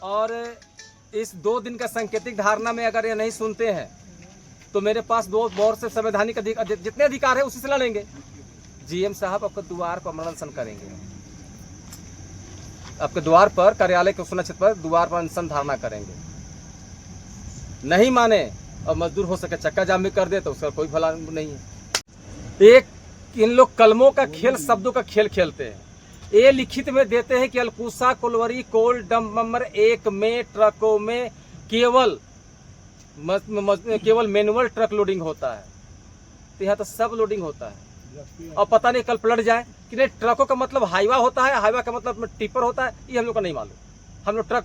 और इस 2 दिन का सांकेतिक धारणा में अगर ये नहीं सुनते हैं तो मेरे पास 2 और से संवैधानिक जितने अधिकार है उसी से लड़ेंगे। जीएम साहब आपके द्वार पर अनशन करेंगे, आपके द्वार पर, कार्यालय के सुरक्षित पर द्वार पर अनशन धारणा करेंगे। नहीं माने और मजदूर हो सके चक्का जाम भी कर दे तो उसका कोई भला नहीं है। एक इन लोग कलमों का खेल, शब्दों का खेल खेलते हैं। ये लिखित में देते हैं कि अलकुसा कोलवरी कोल डंप नंबर 1 में ट्रकों में केवल मैनुअल ट्रक लोडिंग होता है, तो यहाँ तो सब लोडिंग होता है। और पता नहीं कल पलट जाए कि नहीं, ट्रकों का मतलब हाईवा होता है, हाईवा का मतलब टिपर होता है, ये हम लोग को नहीं मालूम। हम लोग ट्रक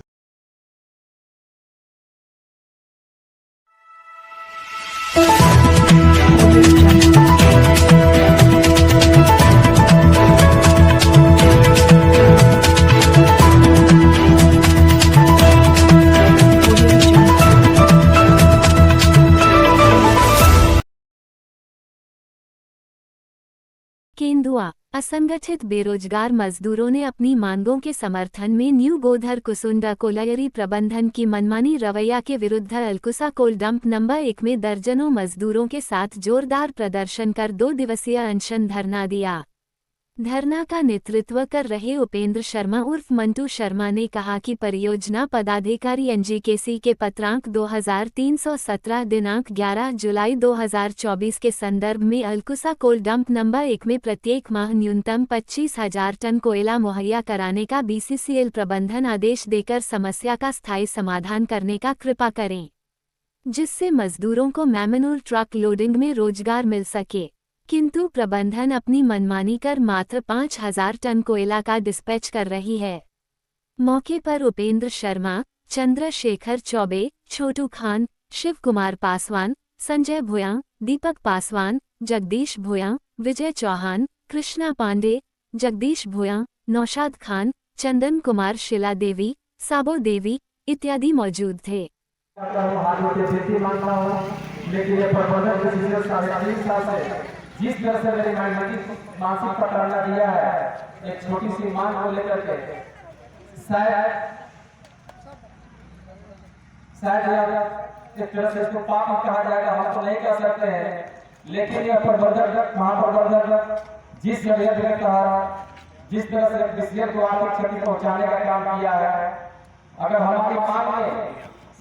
केंदुआ असंगठित बेरोजगार मजदूरों ने अपनी मांगों के समर्थन में न्यू गोधर कुसुंडा कोलायरी प्रबंधन की मनमानी रवैया के विरुद्ध अलकुसा कोल डंप नंबर 1 में दर्जनों मजदूरों के साथ जोरदार प्रदर्शन कर 2 दिवसीय अनशन धरना दिया। धरना का नेतृत्व कर रहे उपेंद्र शर्मा उर्फ मंटू शर्मा ने कहा कि परियोजना पदाधिकारी एनजीकेसी के पत्रांक 2317 दिनांक 11 जुलाई 2024 के संदर्भ में अलकुसा कोल डंप नंबर 1 में प्रत्येक माह न्यूनतम 25,000 टन कोयला मुहैया कराने का बीसीसीएल प्रबंधन आदेश देकर समस्या का स्थायी समाधान करने का कृपा करें, जिससे मजदूरों को मैनुअल ट्रक लोडिंग में रोजगार मिल सके। किंतु प्रबंधन अपनी मनमानी कर मात्र 5,000 टन कोयला का डिस्पैच कर रही है। मौके पर उपेंद्र शर्मा, चंद्रशेखर चौबे, छोटू खान, शिव कुमार पासवान, संजय भुयां, दीपक पासवान, जगदीश भुयां, विजय चौहान, कृष्णा पांडे, जगदीश भुयां, नौशाद खान, चंदन कुमार, शिला देवी, साबो देवी इत्यादि मौजूद थे। जिस तरह से मेरी मानसिक पटाना दिया है, एक छोटी सी मांग को लेकर के शायद एक तरह से इसको पाप कहा जाएगा, हम तो नहीं कह सकते हैं, लेकिन यह प्रबंधक, महाप्रबंधक जिस जगह कहा, जिस तरह से बीसीएल को आर्थिक क्षति पहुंचाने का काम किया है, अगर हमारी मांग में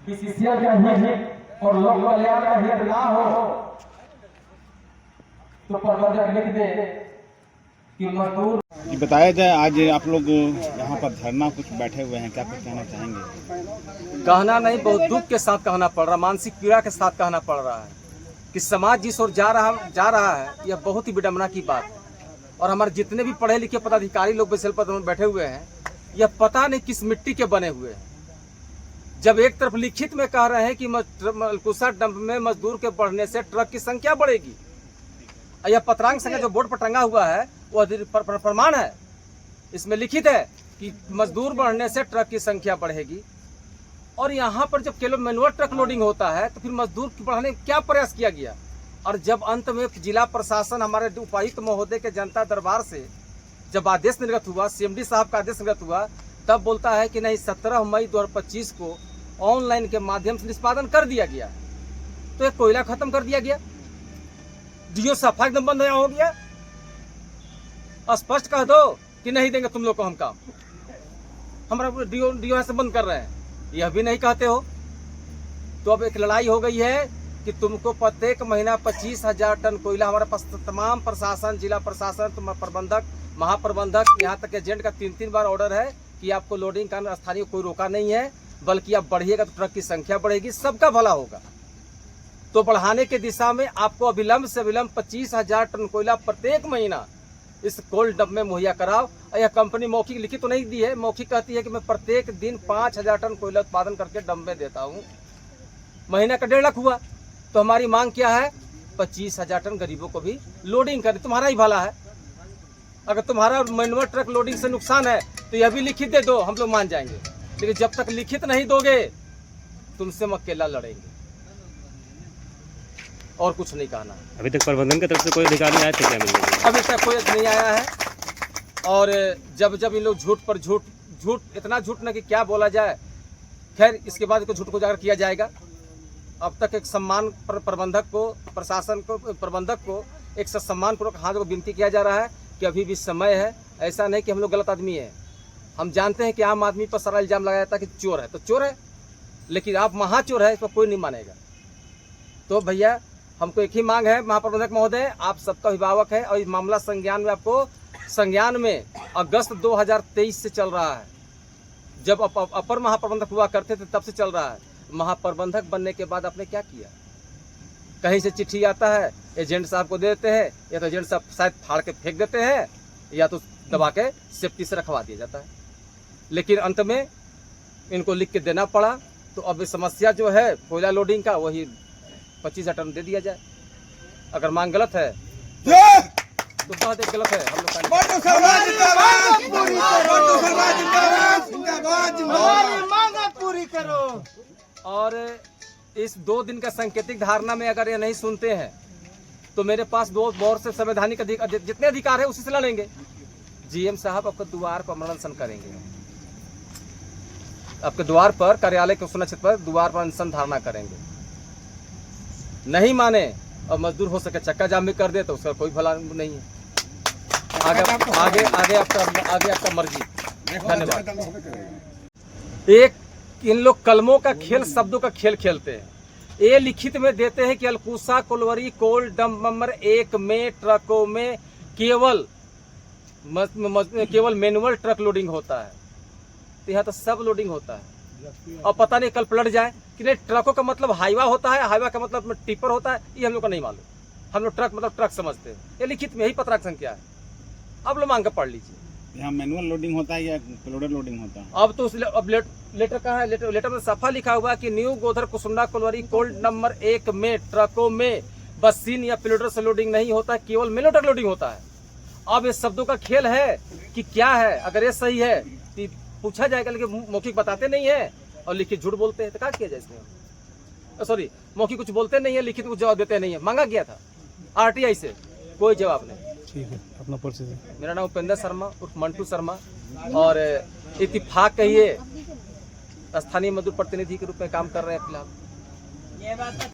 बीसीसीएल का हित और लोक कल्याण का हित ना हो तो प्रबंधक लिख दे कि मजदूर। बताया जाए, आज आप लोग यहाँ पर धरना कुछ बैठे हुए हैं, क्या कुछ कहना चाहेंगे? कहना नहीं, बहुत दुख के साथ कहना पड़ रहा, मानसिक पीड़ा के साथ कहना पड़ रहा है कि समाज जिस ओर जा रहा है, यह बहुत ही विडंबना की बात है। और हमारे जितने भी पढ़े लिखे पदाधिकारी लोग बीसीएल पद में बैठे हुए हैं, यह पता नहीं किस मिट्टी के बने हुए हैं। जब एक तरफ लिखित में कह रहे हैं कि अलकुसा डंप में मजदूर के बढ़ने से ट्रक की संख्या बढ़ेगी, यह पत्रांक संख्या जो बोर्ड पर टंगा हुआ है वह प्रमाण है, इसमें लिखित है कि मजदूर बढ़ने से ट्रक की संख्या बढ़ेगी। और यहाँ पर जब केवल मैनुअल ट्रक लोडिंग होता है तो फिर मजदूर बढ़ाने का क्या प्रयास किया गया। और जब अंत में जिला प्रशासन हमारे उपायुक्त महोदय के जनता दरबार से जब आदेश निर्गत हुआ, सीएमडी साहब का आदेश निर्गत हुआ, तब बोलता है कि नहीं 17 मई 2025 को ऑनलाइन के माध्यम से निष्पादन कर दिया गया, तो एक कोयला खत्म कर दिया गया, डीओ सफा एकदम बंद हो गया। स्पष्ट कह दो कि नहीं देंगे तुम लोग को हम काम, हमारा डीओ से बंद कर रहे हैं, यह भी नहीं कहते हो। तो अब एक लड़ाई हो गई है कि तुमको प्रत्येक महीना 25,000 टन कोयला, हमारे पास तमाम प्रशासन, जिला प्रशासन, प्रबंधक, महाप्रबंधक, यहाँ तक एजेंट का 3-3 बार ऑर्डर है कि आपको लोडिंग का स्थानीय कोई रोका नहीं है, बल्कि आप बढ़िएगा तो ट्रक की संख्या बढ़ेगी, सबका भला होगा। तो बढ़ाने के दिशा में आपको अविलंब से अविलंब 25,000 टन कोयला प्रत्येक महीना इस कोल्ड डंप में मुहैया कराओ। यह कंपनी मौखिक लिखित तो नहीं दी है, मौखिक कहती है कि मैं प्रत्येक दिन 5,000 टन कोयला उत्पादन करके डंप में देता हूँ। महीना का 1.5 लाख हुआ, तो हमारी मांग क्या है, 25,000 टन गरीबों को भी लोडिंग करे, तुम्हारा ही भला है। अगर तुम्हारा मैनुअल ट्रक लोडिंग से नुकसान है तो यह भी लिखित दे दो, हम लोग मान जाएंगे, लेकिन जब तक लिखित नहीं दोगे तुमसे हम अकेला लड़ेंगे, और कुछ नहीं कहना। अभी तक प्रबंधन की तरफ से कोई अधिकारी आए थे क्या मिलने? अभी तक कोई नहीं आया है। और जब जब इन लोग झूठ पर झूठ झूठ इतना झूठ ना कि क्या बोला जाए। खैर इसके बाद इसको झूठ को उजागर किया जाएगा। अब तक एक सम्मान प्रबंधक को, प्रशासन को, प्रबंधक को एक सम्मान पूर्वक हाथ को विनती किया जा रहा है कि अभी भी समय है। ऐसा नहीं कि हम लोग गलत आदमी हैं। हम जानते हैं कि आम आदमी पर सारा इल्जाम लगाया जाता है कि चोर है, तो चोर है, लेकिन आप महाचोर है, इस पर कोई नहीं मानेगा। तो भैया हमको एक ही मांग है महाप्रबंधक महोदय, आप सबका अभिभावक है और इस मामला संज्ञान में अगस्त 2023 से चल रहा है। जब अपर महाप्रबंधक हुआ करते थे तब से चल रहा है। महाप्रबंधक बनने के बाद आपने क्या किया? कहीं से चिट्ठी आता है, एजेंट साहब को देते हैं, या तो एजेंट साहब शायद फाड़ के फेंक देते हैं या तो दबा के सेफ्टी से रखवा दिया जाता है। लेकिन अंत में इनको लिख के देना पड़ा। तो अब समस्या जो है कोयला लोडिंग का, वही 25,000 टन दे दिया जाए। अगर मांग गलत है तो कह दे गलत है। हम लोग पूरी करो। और इस 2 दिन का सांकेतिक धारणा में अगर ये नहीं सुनते हैं तो मेरे पास 2 बहुत से संवैधानिक जितने अधिकार है उसी से लड़ेंगे। जीएम साहब आपके द्वार पर अनशन करेंगे, आपके द्वार पर, कार्यालय के सुना क्षेत्र पर द्वार पर अनशन धारणा करेंगे। नहीं माने और मजदूर हो सके चक्का जाम भी कर दे तो उसका कोई भला नहीं है। आगे आपका मर्जी। धन्यवाद। एक इन लोग कलमों का खेल, शब्दों का खेल खेलते हैं। ये लिखित में देते हैं कि अलकुसा कोलवरी कोल डंप नंबर 1 में ट्रकों में केवल मैनुअल ट्रक लोडिंग होता है। तो यहाँ तो सब लोडिंग होता है। और पता नहीं कल पलट जाए कि नहीं, ट्रकों का मतलब हाईवा होता है, हाईवा का मतलब टिपर होता है, ये हम लोग को नहीं मालूम। हम लोग ट्रक मतलब ट्रक समझते हैं। ये लिखित में यही पत्राक संख्या है। अब लोग मांग कर पढ़ लीजिए। यहाँ मैनुअल लोडिंग होता है या लोडर लोडिंग होता है? अब तो अब लेटर कहाँ है? लेटर में सफा लिखा हुआ है कि new Godhar Kusunda कोलवरी cold number 1 में ट्रकों में बसीन या प्लेडर से लोडिंग नहीं होता है, केवल मैनुअल ट्रक लोडिंग होता है। अब ये शब्दों का खेल है कि क्या है। अगर ये सही है तो पूछा जाएगा, लेकिन मौखिक बताते नहीं है और लिखित झूठ बोलते हैं, तो क्या किया जाए इसमें? सॉरी, मौखिक कुछ बोलते नहीं है, लिखित कुछ जवाब देते नहीं है। मांगा गया था आरटीआई से, कोई जवाब नहीं। ठीक है, अपना परिचय। मेरा नाम उपेंद्र शर्मा उर्फ मंटू शर्मा, और इत्तेफाक कहिए स्थानीय मजदूर प्रतिनिधि के रूप में काम कर रहे हैं फिलहाल।